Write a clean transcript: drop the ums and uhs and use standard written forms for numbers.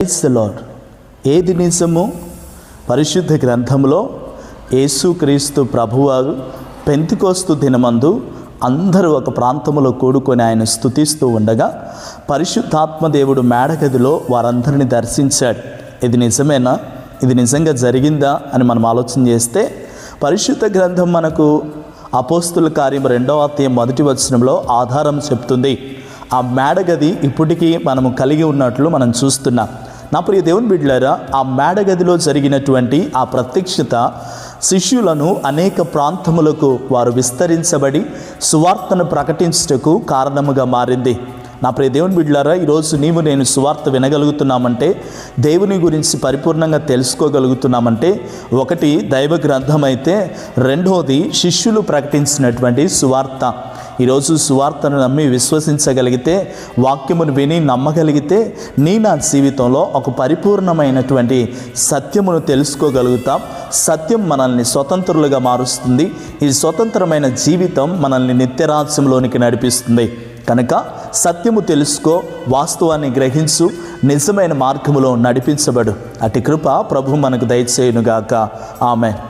Praise the lord. ఏది నిజము? పరిశుద్ధ గ్రంథంలో యేసుక్రీస్తు ప్రభువారు పెంతెకొస్తు దినమందు అందరూ ఒక ప్రాంతంలో కూడుకొని ఆయన స్తుతిస్తూ ఉండగా పరిశుద్ధాత్మ దేవుడు మేడగదిలో వారందరిని దర్శించాడు. ఇది నిజమేనా? ఇది నిజంగా జరిగిందా అని మనం ఆలోచన చేస్తే పరిశుద్ధ గ్రంథం మనకు అపోస్తుల కార్యం 2వ అధ్యాయం 1వ వచనంలో ఆధారం చెప్తుంది. ఆ మేడగది ఇప్పటికీ మనము కలిగి ఉన్నట్లు మనం చూస్తున్నాం. నా ప్రియ దేవుని బిడ్డలారా, ఆ మేడగదిలో జరిగినటువంటి ఆ ప్రత్యక్షత శిష్యులను అనేక ప్రాంతములకు వారు విస్తరించబడి సువార్తను ప్రకటించుటకు కారణముగా మారింది. నా ప్రియ దేవుని బిడ్డలారా, ఈరోజు నీవు నేను సువార్త వినగలుగుతున్నామంటే, దేవుని గురించి పరిపూర్ణంగా తెలుసుకోగలుగుతున్నామంటే, ఒకటి దైవ గ్రంథం అయితే, రెండవది శిష్యులు ప్రకటించినటువంటి సువార్త. ఈరోజు సువార్తను నమ్మి విశ్వసించగలిగితే, వాక్యమును విని నమ్మగలిగితే నా జీవితంలో ఒక పరిపూర్ణమైనటువంటి సత్యమును తెలుసుకోగలుగుతాం. సత్యం మనల్ని స్వతంత్రులుగా మారుస్తుంది. ఈ స్వతంత్రమైన జీవితం మనల్ని నిత్యరాజ్యంలోనికి నడిపిస్తుంది. కనుక సత్యము తెలుసుకో, వాస్తవాన్ని గ్రహించు, నిజమైన మార్గములో నడిపించబడు. అటు కృప ప్రభు మనకు దయచేయునుగాక. ఆమేన్.